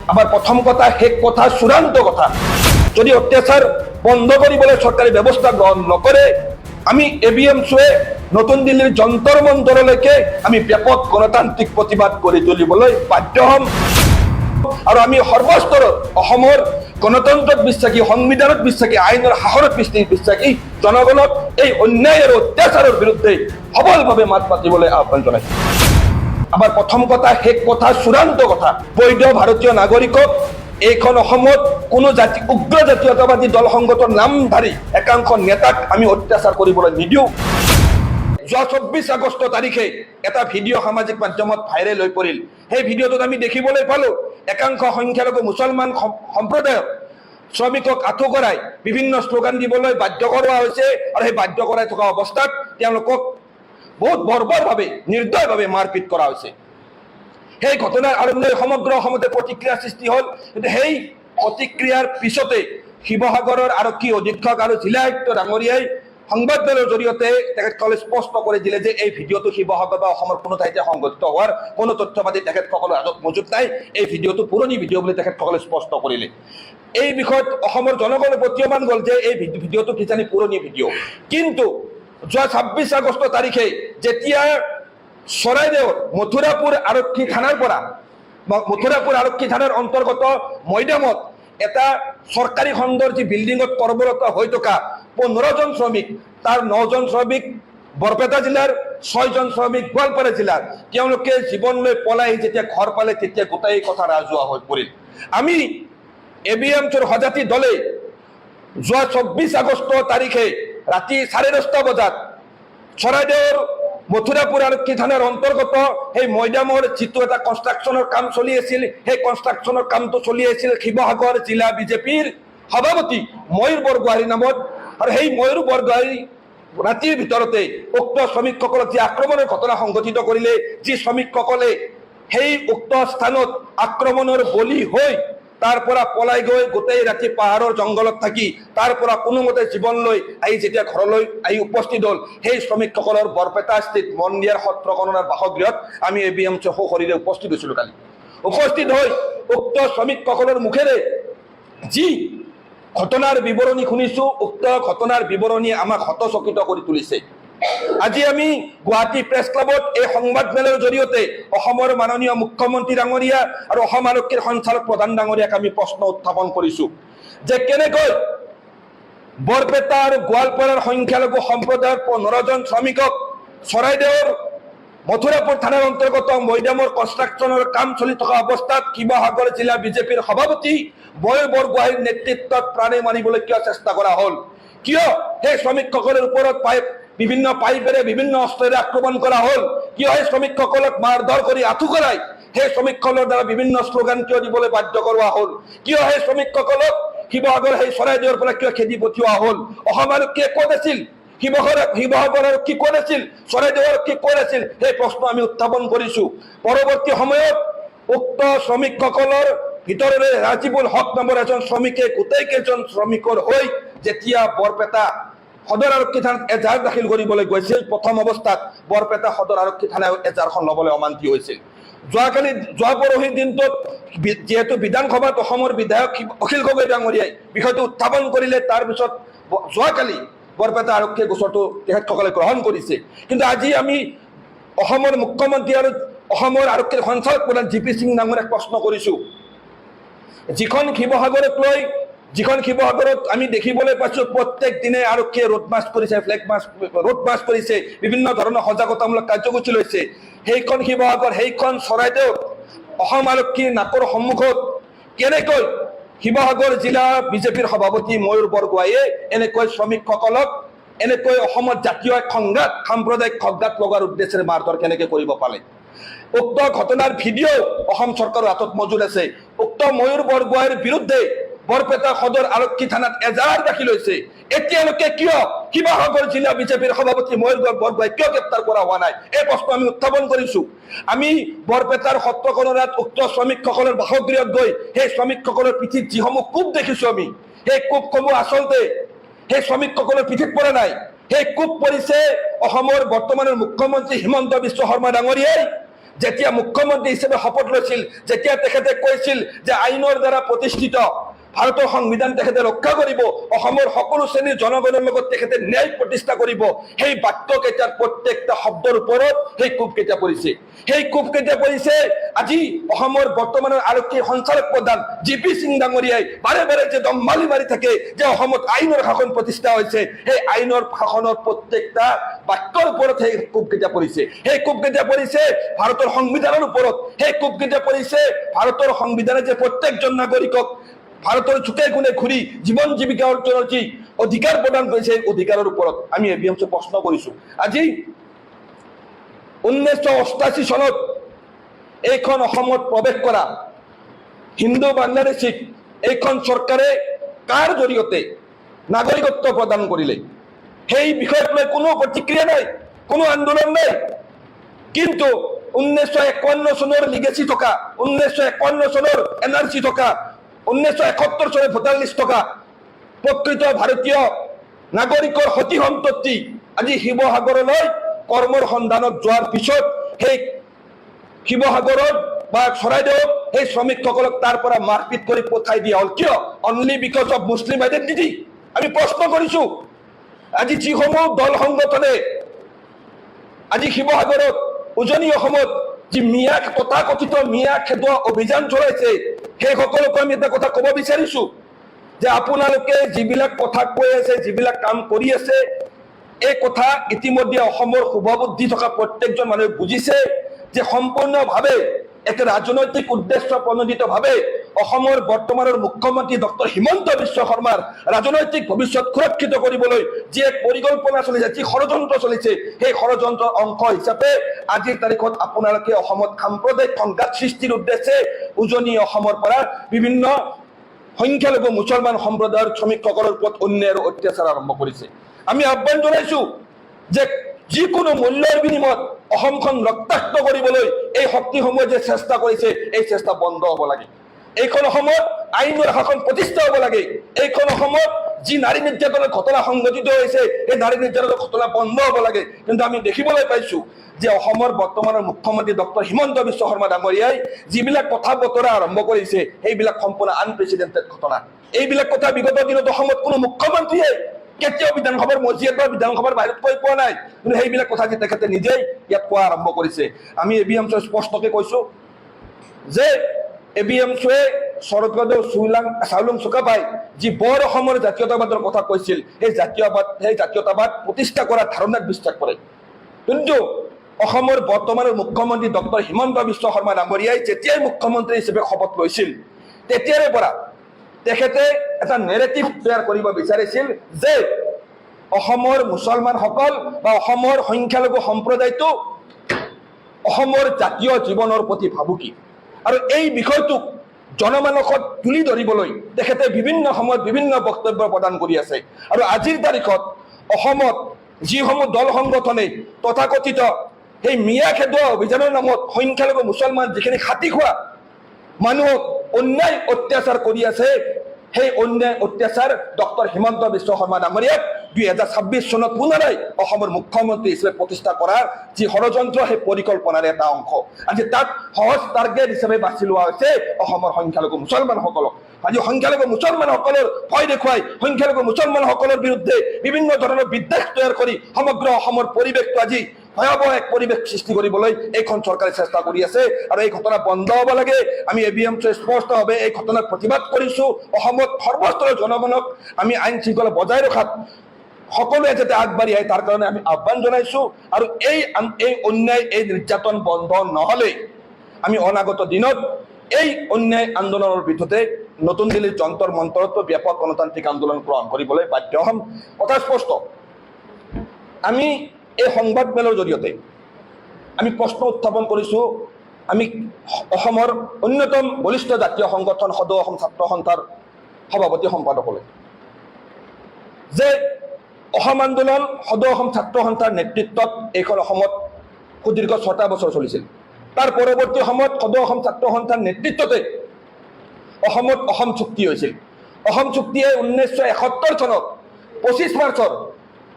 আবাৰ প্ৰথম কথা শেষ কথা চূড়ান্ত কথা যদি অত্যাচাৰ বন্ধ কৰিবলৈ সৰকাৰি ব্যবস্থা গ্ৰহণ নকৰে আমি এবিএমছুৱে নতুন দিল্লীৰ যন্তৰ মন্তৰলৈকে আমি ব্যাপক গণতান্ত্ৰিক প্ৰতিবাদ কৰি তুলিবলৈ বাধ্য হ'ম আৰু আমি সৰ্বস্তৰত অসমৰ গণতন্ত্ৰত বিশ্বাসী সংবিধানত বিশ্বাসী আইনৰ শাসনত বিশ্বাসী জনগণক এই অন্যায় আৰু অত্যাচাৰৰ বিৰুদ্ধে সবলভাৱে মাত মাতিবলৈ আহ্বান জনাইছো আবার প্রথম কথা শেষ কথা চূড়ান্ত কথা বৈধ ভারতীয় নাগরিকক এইখন অসমত কোনো জাতি উগ্র জাতীয়তাবাদী দল সংগঠন নামধারী একাংশ নেতাক আমি অত্যাচার কৰিবলৈ নিদিও যোৱা 24 আগষ্ট তাৰিখে এটা ভিডিঅ' সামাজিক মাধ্যমত ভাইৰেল হৈ পৰিল সেই ভিডিঅ'টোত আমি দেখিবলৈ পালো একাংশ সংখ্যালঘু মুছলমান সম্প্ৰদায়ক শ্ৰমিকক আঁঠু কৰাই বিভিন্ন শ্লোগান দিবলৈ বাধ্য কৰোৱা হৈছে আৰু সেই বাধ্য কৰাই থকা অৱস্থাত তেওঁলোকক বহুত বৰ্বৰভাৱে নিৰ্দয়ভাৱে মাৰপিট কৰা হৈছে সেই ঘটনাৰ আৰম্ভণি সমগ্ৰ অসমতে প্ৰতিক্ৰিয়া সৃষ্টি হ'ল কিন্তু সেই প্ৰতিক্ৰিয়াৰ পিছতে শিৱসাগৰৰ আৰক্ষী অধীক্ষক আৰু জিলা আয়ুক্ত ডাঙৰীয়াই সংবাদমেলৰ জৰিয়তে তেখেতসকলে স্পষ্ট কৰি দিলে যে এই ভিডিঅ'টো শিৱসাগৰ বা অসমৰ কোনো ঠাইতে সংঘটিত হোৱাৰ কোনো তথ্যপাতি তেখেতসকলৰ হাতত মজুত নাই এই ভিডিঅ'টো পুৰণি ভিডিঅ' বুলি তেখেতসকলে স্পষ্ট কৰিলে এই বিষয়ত অসমৰ জনগণে প্ৰতীয়মান গ'ল যে এই ভিডিঅ'টো কিজানি পুৰণি ভিডিঅ' কিন্তু যোৱা 26 আগষ্ট তাৰিখে যেতিয়া চৰাইদেউৰ মথুৰাপুৰ আৰক্ষী থানাৰ পৰা মথুৰাপুৰ আৰক্ষী থানাৰ অন্তৰ্গত মৈদামত এটা চৰকাৰী খণ্ডৰ যি বিল্ডিঙত কৰ্মৰত হৈ থকা 15 জন শ্ৰমিক তাৰ 9 জন শ্ৰমিক বৰপেটা জিলাৰ 6 জন শ্ৰমিক গোৱালপাৰা জিলাৰ তেওঁলোকে জীৱনলৈ পলাই যেতিয়া ঘৰ পালে তেতিয়া গোটাই কথা ৰাজহুৱা হৈ পৰিল আমি এবিএমছৰ সজাতি দলে যোৱা 24 আগষ্ট তাৰিখে ৰাতি 10:30 বজাত চৰাইদেউৰ মথুৰাপুৰ আৰক্ষী থানাৰ অন্তৰ্গত সেই মৈদামৰ যিটো এটা কনষ্ট্ৰাকশ্যনৰ কাম চলি আছিল সেই কনষ্ট্ৰাকশ্যনৰ কামটো চলি আছিল শিৱসাগৰ জিলা বিজেপিৰ সভাপতি ময়ূৰ বৰগোহাঁইৰ নামত আৰু সেই ময়ূৰ বৰগোহাঁই ৰাতিৰ ভিতৰতে উক্ত শ্ৰমিকসকলক যি আক্ৰমণৰ ঘটনা সংঘটিত কৰিলে যি শ্ৰমিকসকলে সেই উক্ত স্থানত আক্ৰমণৰ বলি হৈ তাৰ পৰা পলাই গৈ গোটেই ৰাতি পাহাৰৰ জংগলত থাকি তাৰ পৰা কোনোমতে জীৱন লৈ আহি যেতিয়া ঘৰলৈ আহি উপস্থিত হ'ল সেই শ্ৰমিকসকলৰ বৰপেটা স্থিত মন্দিয়াৰ সত্ৰ গণনাৰ বাসগৃহত আমি এবিএমছ সশৰীৰে উপস্থিত হৈছিলোঁ কালি উপস্থিত হৈ উক্ত শ্ৰমিকসকলৰ মুখেৰে যি ঘটনাৰ বিৱৰণী শুনিছোঁ উক্ত ঘটনাৰ বিৱৰণী আমাক হতচকিত কৰি তুলিছে আজি আমি গুৱাহাটী প্ৰেছ ক্লাবত এই সংবাদমেলৰ জৰিয়তে অসমৰ মাননীয় মুখ্যমন্ত্ৰী ডাঙৰীয়া আৰু অসম আৰক্ষীৰ সঞ্চালক প্ৰধান ডাঙৰীয়াক আমি প্ৰশ্ন উত্থাপন কৰিছোঁ যে কেনেকৈ বৰপেটা আৰু গোৱালপাৰাৰ সংখ্যালঘু সম্প্ৰদায়ৰ 15 জন শ্ৰমিকক চৰাইদেউৰ মথুৰাপুৰ থানাৰ অন্তৰ্গত মৈদামৰ কনষ্ট্ৰাকশ্যনৰ কাম চলি থকা অৱস্থাত শিৱসাগৰ জিলা বিজেপিৰ সভাপতি ময়ূৰ বৰগোহাঁইৰ নেতৃত্বত প্ৰাণে মাৰিবলৈ কিয় চেষ্টা কৰা হ'ল কিয় সেই শ্ৰমিকসকলৰ ওপৰত বিভিন্ন পাইপেৰে বিভিন্ন অস্ত্ৰেৰে আক্ৰমণ কৰা হ'ল কিয় সেই শ্ৰমিকসকলক মাৰধৰ কৰি আঁঠু কৰাই সেই শ্ৰমিকসকলৰ দ্বাৰা বিভিন্ন শ্লোগান কিয় দিবলৈ বাধ্য কৰোৱা হ'ল কিয় সেই শ্ৰমিকসকলক শিৱসাগৰ সেই চৰাইদেউৰ পৰা কিয় খেদি পঠিওৱা হ'ল অসম আৰক্ষীয়ে ক'ত আছিল শিৱসাগৰ আৰক্ষী ক'ত আছিল চৰাইদেউ আৰক্ষী ক'ত আছিল সেই প্ৰশ্ন আমি উত্থাপন কৰিছোঁ পৰৱৰ্তী সময়ত উক্ত শ্ৰমিকসকলৰ ভিতৰৰে ৰাজিবুল হক নামৰ এজন শ্ৰমিকে গোটেইকেইজন শ্ৰমিকৰ হৈ যেতিয়া বৰপেটা সদৰ আৰক্ষী থানাত এজাহাৰ দাখিল কৰিবলৈ গৈছিল প্ৰথম অৱস্থাত বৰপেটা সদৰ আৰক্ষী থানাই এজাহাৰখন ল'বলৈ অমান্তি হৈছিল যোৱা পৰহিৰ দিনটোত যিহেতু বিধানসভাত অসমৰ বিধায়ক অখিল গগৈ ডাঙৰীয়াই বিষয়টো উত্থাপন কৰিলে তাৰপিছত যোৱাকালি বৰপেটা আৰক্ষীয়ে গোচৰটো তেখেতসকলে গ্ৰহণ কৰিছে কিন্তু আজি আমি অসমৰ মুখ্যমন্ত্ৰী আৰু অসমৰ আৰক্ষীৰ সঞ্চালক প্ৰধান জিপি সিং ডাঙৰীয়াক প্ৰশ্ন কৰিছোঁ যিখন শিৱসাগৰত আমি দেখিবলৈ পাইছোঁ প্ৰত্যেক দিনে আৰক্ষীয়ে ৰোড মাৰ্চ কৰিছে ৰোড মাৰ্চ কৰিছে বিভিন্ন ধৰণৰ সজাগতামূলক কাৰ্যসূচী লৈছে সেইখন শিৱসাগৰ সেইখন চৰাইদেউ অসম আৰক্ষীৰ নাকৰ সন্মুখত কেনেকৈ শিৱসাগৰ জিলা বিজেপিৰ সভাপতি ময়ূৰ বৰগোহাঁইয়ে এনেকৈ শ্ৰমিকসকলক এনেকৈ অসমত জাতীয় সংঘাত সাম্প্ৰদায়িক সংঘাত লগাৰ উদ্দেশ্যেৰে মাৰধৰ কেনেকৈ কৰিব পালে উক্ত ঘটনাৰ ভিডিঅ' অসম চৰকাৰৰ হাতত মজুত আছে উক্ত ময়ূৰ বৰগোহাঁইৰ বিৰুদ্ধে বৰপেটা সদৰ আৰক্ষী থানাত এজাহাৰ দাখিল হৈছে এতিয়ালৈকে কিয় শিৱসাগৰ জিলা বিজেপিৰ সভাপতি ময়ূৰ বৰগোহাঁইক কিয় গ্ৰেপ্তাৰ কৰা হোৱা নাই এই প্ৰশ্ন আমি উত্থাপন কৰিছোঁ আমি বৰপেটাৰ সত্ৰ গণনাত উক্ত শ্ৰমিকসকলৰ বাসগৃহত গৈ সেই শ্ৰমিকসকলৰ পিঠিত যিসমূহ কোব দেখিছোঁ আমি সেই কোবসমূহ আচলতে সেই শ্ৰমিকসকলৰ পিঠিত পৰা নাই সেই কোব পৰিছে অসমৰ বৰ্তমানৰ মুখ্যমন্ত্ৰী হিমন্ত বিশ্ব শৰ্মা ডাঙৰীয়াই যেতিয়া মুখ্যমন্ত্ৰী হিচাপে শপত লৈছিল, যেতিয়া তেখেতে কৈছিল যে আইনৰ দ্বাৰা প্ৰতিষ্ঠিত ভাৰতৰ সংবিধান তেখেতে ৰক্ষা কৰিব, অসমৰ সকলো শ্ৰেণীৰ জনগণৰ লগত তেখেতে ন্যায় প্ৰতিষ্ঠা কৰিব, সেই বাক্যকেইটাৰ প্ৰত্যেকটা শব্দৰ ওপৰত সেই কোব কেইটা পৰিছে। সেই কোব কেইটা পৰিছে আজি অসমৰ বৰ্তমানৰ আৰক্ষী সঞ্চালক প্ৰধান GP সিং ডাঙৰীয়াই বাৰে বাৰে যে দম্বালি মাৰি থাকে যে অসমত আইনৰ শাসন প্ৰতিষ্ঠা হৈছে, সেই আইনৰ শাসনৰ প্ৰত্যেকটা বাক্যৰ ওপৰত সেই কোব কেইটা পৰিছে। সেই কোব কেইটা পৰিছে ভাৰতৰ সংবিধানৰ ওপৰত। সেই কোব কেইটা পৰিছে ভাৰতৰ সংবিধানে যে প্ৰত্যেকজন নাগৰিকক ভাৰতৰ চুকে কোণে ঘূৰি জীৱন জীৱিকা অৰ্জনৰ যি অধিকাৰ প্ৰদান কৰিছে, সেই অধিকাৰৰ ওপৰত আমি ABMC প্ৰশ্ন কৰিছো। আজি 1988 চনত এইখন অসমত প্ৰৱেশ কৰা হিন্দু বাংলাদেশীক এইখন চৰকাৰে কাৰ জৰিয়তে নাগৰিকত্ব প্ৰদান কৰিলে, সেই বিষয়ক লৈ কোনো প্ৰতিক্ৰিয়া নাই, কোনো আন্দোলন নাই। কিন্তু 1951 চনৰ লিগেচি থকা, 1951 চনৰ NRC থকা, 1971 চনৰ ভোটাৰ লিষ্ট থকা প্ৰকৃত ভাৰতীয় নাগৰিকৰ সতি সম্পত্তি আজি শিৱসাগৰলৈ কৰ্মৰ সন্ধানত যোৱাৰ পিছত সেই শিৱসাগৰত বা চৰাইদেউত সেই শ্ৰমিকসকলক তাৰ পৰা মাৰপিট কৰি পঠাই দিয়া হ'ল। কিয়? Only because of Muslim identity. আমি প্ৰশ্ন কৰিছো, আজি যিসমূহ দল সংগঠনে আজি শিৱসাগৰত উজনি অসমত যি মিয়া তথাকথিত মিয়া খেদোৱা অভিযান চলাইছে, সেই সকলোকে আমি এটা কথা ক'ব বিচাৰিছো যে আপোনালোকে যিবিলাক কথা কৈ আছে, যিবিলাক কাম কৰি আছে, এই কথা ইতিমধ্যে অসমৰ শুভবুদ্ধি থকা প্ৰত্যেকজন মানুহে বুজিছে যে সম্পূৰ্ণভাৱে এক ৰাজনৈতিক উদ্দেশ্য প্ৰণোদিতভাৱে অসমৰ বৰ্তমানৰ মুখ্যমন্ত্ৰী ডক্টৰ হিমন্ত বিশ্ব শৰ্মাৰ ৰাজনৈতিক ভৱিষ্যত সুৰক্ষিত কৰিবলৈ যি এক পৰিকল্পনা চলিছে, যি ষড়যন্ত্ৰ চলিছে, সেই ষড়যন্ত্ৰৰ অংশ হিচাপে আজিৰ তাৰিখত আপোনালোকে অসমত সাম্প্ৰদায়িক সংঘাত সৃষ্টিৰ উদ্দেশ্যে উজনি অসমৰ পৰা বিভিন্ন সংখ্যালঘু মুছলমান সম্প্ৰদায়ৰ শ্ৰমিকসকলৰ ওপৰত অন্যায় আৰু অত্যাচাৰ আৰম্ভ কৰিছে। আমি আহ্বান জনাইছো যে যিকোনো মূল্যৰ বিনিময়ত অসমখন ৰক্তাক্ত কৰিবলৈ এই শক্তিসমূহে যে চেষ্টা কৰিছে, এই চেষ্টা বন্ধ হ'ব লাগে। এইখন অসমত আইনৰ শাসন প্ৰতিষ্ঠা হ'ব লাগে। এইখন অসমত যি নাৰী নিৰ্যাতনৰ ঘটনা সংঘটিত হৈছে, এই নাৰী নিৰ্যাতনৰ ঘটনা বন্ধ হ'ব লাগে। কিন্তু আমি দেখিবলৈ পাইছো যে অসমৰ বৰ্তমানৰ মুখ্যমন্ত্ৰী ডক্টৰ হিমন্ত বিশ্ব শৰ্মা ডাঙৰীয়াই যিবিলাক কথা বতৰা আৰম্ভ কৰিছে, সেইবিলাক সম্পূৰ্ণ আনপ্ৰেচিডেণ্টেড ঘটনা। এইবিলাক কথা বিগত দিনত অসমত কোনো মুখ্যমন্ত্ৰীয়ে কেতিয়াও বিধানসভাৰ মজিয়াত বা বিধানসভাৰ বাহিৰত কৈ পোৱা নাই। কিন্তু সেইবিলাক কথা যে তেখেতে নিজেই ইয়াত কোৱা আৰম্ভ কৰিছে। আমি ABMC স্পষ্টকে কৈছো যে ABMCয়ে শৰৎচন্দ্ৰ চাউলুং চুকাফাই যি বৰ অসমৰ জাতীয়তাবাদৰ কথা কৈছিল, সেই জাতীয়তাবাদ প্ৰতিষ্ঠা কৰাৰ ধাৰণাত বিশ্বাস কৰে। কিন্তু অসমৰ বৰ্তমানৰ মুখ্যমন্ত্ৰী ডক্টৰ হিমন্ত বিশ্ব শৰ্মা ডাঙৰীয়াই যেতিয়াই মুখ্যমন্ত্ৰী হিচাপে শপত লৈছিল, তেতিয়াৰে পৰা তেখেতে এটা নেৰেটিভ তৈয়াৰ কৰিব বিচাৰিছিল যে অসমৰ মুছলমানসকল বা অসমৰ সংখ্যালঘু সম্প্ৰদায়টো অসমৰ জাতীয় জীৱনৰ প্ৰতি ভাবুকি। আৰু এই বিষয়টোক জনমানসত তুলি ধৰিবলৈ তেখেতে বিভিন্ন সময়ত বিভিন্ন বক্তব্য প্ৰদান কৰি আছে। আৰু আজিৰ তাৰিখত অসমত যিসমূহ দল সংগঠনে তথাকথিত সেই মিয়া খেদোৱা অভিযানৰ নামত সংখ্যালঘু মুছলমান যিখিনি খাটি খোৱা মানুহক অন্যায় অত্যাচাৰ কৰি আছে, সেই অন্যায় অত্যাচাৰ ডক্টৰ হিমন্ত বিশ্ব শৰ্মা ডাঙৰীয়াক 2026 চনত পুনৰাই অসমৰ মুখ্যমন্ত্ৰী হিচাপে প্ৰতিষ্ঠা কৰাৰ যি ষড়যন্ত্ৰ, সেই পৰিকল্পনাৰ এটা অংশ। আজি তাত সহজ টাৰ্গেট হিচাপে বাছি লোৱা হৈছে অসমৰ সংখ্যালঘু মুছলমানসকলক। আজি সংখ্যালঘু মুছলমানসকলৰ ভয় দেখুৱাই সংখ্যালঘু মুছলমানসকলৰ বিৰুদ্ধে বিভিন্ন ধৰণৰ বিদ্বেষ তৈয়াৰ কৰি সমগ্ৰ অসমৰ পৰিৱেশটো আজি ভয়াৱহ এক পৰিৱেশ সৃষ্টি কৰিবলৈ এইখন চৰকাৰে চেষ্টা কৰি আছে। আৰু এই ঘটনা বন্ধ হ'ব লাগে। আমি ABMCয়ে স্পষ্টভাৱে এই ঘটনাৰ প্ৰতিবাদ কৰিছো। অসমত সৰ্বস্তৰৰ জনগণক আমি আইন শৃংখলা বজাই ৰখাত সকলোৱে যাতে আগবাঢ়ি আহে তাৰ কাৰণে আমি আহ্বান জনাইছো। আৰু এই অন্যায়, এই নিৰ্যাতন বন্ধ নহ'লে আমি অনাগত দিনত এই অন্যায় আন্দোলনৰ বিৰুদ্ধে নতুন দিল্লীৰ যন্তৰ মন্তৰতো ব্যাপক গণতান্ত্ৰিক আন্দোলন গ্ৰহণ কৰিবলৈ বাধ্য হ'ম। কথা স্পষ্ট। আমি এই সংবাদমেলৰ জৰিয়তে আমি প্ৰশ্ন উত্থাপন কৰিছো আমি অসমৰ অন্যতম বলিষ্ঠ জাতীয় সংগঠন সদৌ অসম ছাত্ৰ সন্থাৰ সভাপতি সম্পাদকলৈ যে অসম আন্দোলন সদৌ অসম ছাত্ৰ সন্থাৰ নেতৃত্বত এইখন অসমত সুদীৰ্ঘ 6টা বছৰ চলিছিল। তাৰ পৰৱৰ্তী সময়ত সদৌ অসম ছাত্ৰ সন্থাৰ নেতৃত্বতে অসমত অসম চুক্তি হৈছিল। অসম চুক্তিয়ে 1971 চনত 25 মাৰ্চৰ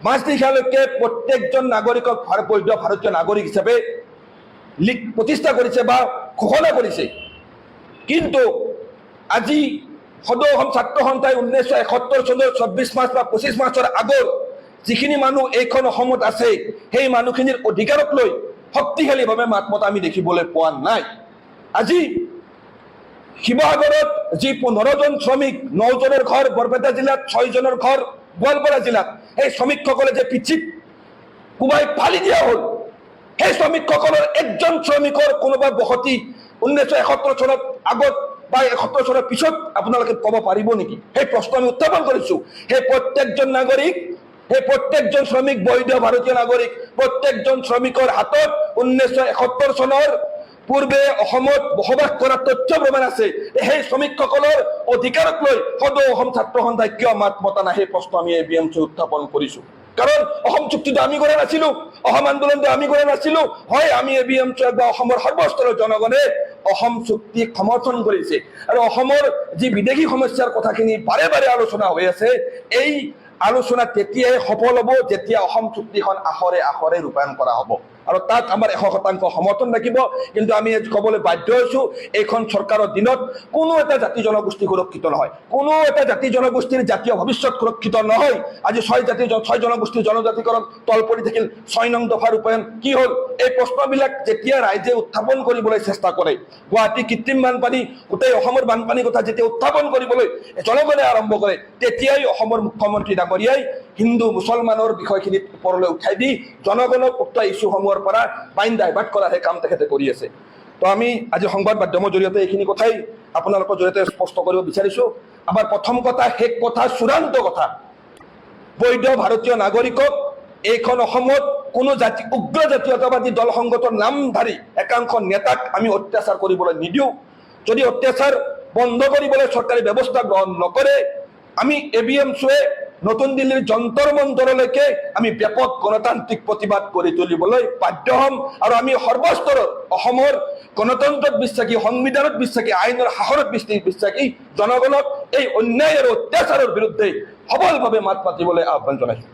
মাজনিশালৈকে প্ৰত্যেকজন নাগৰিকক বৈধ ভাৰতীয় নাগৰিক হিচাপে লীগ প্ৰতিষ্ঠা কৰিছে বা ঘোষণা কৰিছে, কিন্তু আজি সদৌ অসম ছাত্ৰ সন্থাই 1971 চনৰ 24 মাৰ্চ বা 25 মাৰ্চৰ আগৰ যিখিনি মানুহ এইখন অসমত আছে, সেই মানুহখিনিৰ অধিকাৰক লৈ শক্তিশালীভাৱে মাত মতা আমি দেখিবলৈ পোৱা নাই। আজি শিৱসাগৰত যি 15 জন শ্ৰমিক, 9 জনৰ ঘৰ বৰপেটা জিলাত, 6 জনৰ ঘৰ গোৱালপাৰা জিলাত, সেই শ্ৰমিকসকলে যে পিঠিত কোবাই ফালি দিয়া হ'ল, সেই শ্ৰমিকসকলৰ একজন শ্ৰমিকৰ কোনোবা বসতি 1971 চনত আগত বা 71 চনৰ পিছত আপোনালোকে ক'ব পাৰিব নেকি? সেই প্ৰশ্ন আমি উত্থাপন কৰিছো। সেই প্ৰত্যেকজন নাগৰিক, সেই প্ৰত্যেকজন শ্ৰমিক বৈধ ভাৰতীয় নাগৰিক, প্ৰত্যেকজন শ্ৰমিকৰ হাতত 1971 চনৰ পূৰ্বে অসমত বসবাস কৰা তথ্য প্ৰমাণ আছে। সেই শ্ৰমিকসকলৰ অধিকাৰক লৈ সদৌ অসম ছাত্ৰ সন্থাই কিয় মাত মতা নাই, সেই প্ৰশ্ন আমি ABMC উত্থাপন কৰিছো। কাৰণ অসম চুক্তিটো আমি কৰা নাছিলো, অসম আন্দোলনটো আমি কৰা নাছিলো। হয়, আমি ABMC বা অসমৰ সৰ্বস্তৰৰ জনগণে অসম চুক্তিক সমৰ্থন কৰিছে, আৰু অসমৰ যি বিদেশী সমস্যাৰ কথাখিনি বাৰে বাৰে আলোচনা হৈ আছে, এই আলোচনা তেতিয়াই সফল হ'ব যেতিয়া অসম চুক্তিখন আখৰে আখৰে ৰূপায়ণ কৰা হ'ব, আৰু তাত আমাৰ 100% সমৰ্থন থাকিব। কিন্তু আমি ক'বলৈ বাধ্য হৈছো, এইখন চৰকাৰৰ দিনত কোনো এটা জাতি জনগোষ্ঠী সুৰক্ষিত নহয়, কোনো এটা জাতি জনগোষ্ঠীৰ জাতীয় ভৱিষ্যত সুৰক্ষিত নহয়। আজি 6 জনগোষ্ঠীৰ জনজাতিকৰণ তল পৰি থাকিল, 6 নং দফা ৰূপায়ণ কি হ'ল? এই প্ৰশ্নবিলাক যেতিয়া ৰাইজে উত্থাপন কৰিবলৈ চেষ্টা কৰে, গুৱাহাটী কৃত্ৰিম বানপানী, গোটেই অসমৰ বানপানীৰ কথা যেতিয়া উত্থাপন কৰিবলৈ জনগণে আৰম্ভ কৰে, তেতিয়াই অসমৰ মুখ্যমন্ত্ৰী ডাঙৰীয়াই হিন্দু মুছলমানৰ বিষয়খিনিত ওপৰলৈ উঠাই দি জনগণক উক্ত ইছ্যুসমূহৰ পৰা বাইন ডাইভাৰ্ট কৰাৰহে কাম তেখেতে কৰি আছে। তো আমি আজি সংবাদ মাধ্যমৰ জৰিয়তে এইখিনি কথাই আপোনালোকৰ জৰিয়তে স্পষ্ট কৰিব বিচাৰিছো। আমাৰ প্ৰথম কথা, শেষ কথা, চূড়ান্ত কথা, বৈধ ভাৰতীয় নাগৰিকক এইখন অসমত কোনো জাতি উগ্ৰ জাতীয়তাবাদী দল সংগঠন নামধাৰী একাংশ নেতাক আমি অত্যাচাৰ কৰিবলৈ নিদিওঁ। যদি অত্যাচাৰ বন্ধ কৰিবলৈ চৰকাৰী ব্যৱস্থা গ্ৰহণ নকৰে, আমি ABMCয়ে নতুন দিল্লীৰ যন্তৰ মন্তৰলৈকে আমি ব্যাপক গণতান্ত্ৰিক প্ৰতিবাদ কৰি তুলিবলৈ বাধ্য হ'ম। আৰু আমি সৰ্বস্তৰত অসমৰ গণতন্ত্ৰত বিশ্বাসী, সংবিধানত বিশ্বাসী, আইনৰ শাসনত বিশ্বাসী জনগণক এই অন্যায় আৰু অত্যাচাৰৰ বিৰুদ্ধে সবলভাৱে মাত মাতিবলৈ আহ্বান জনাইছো।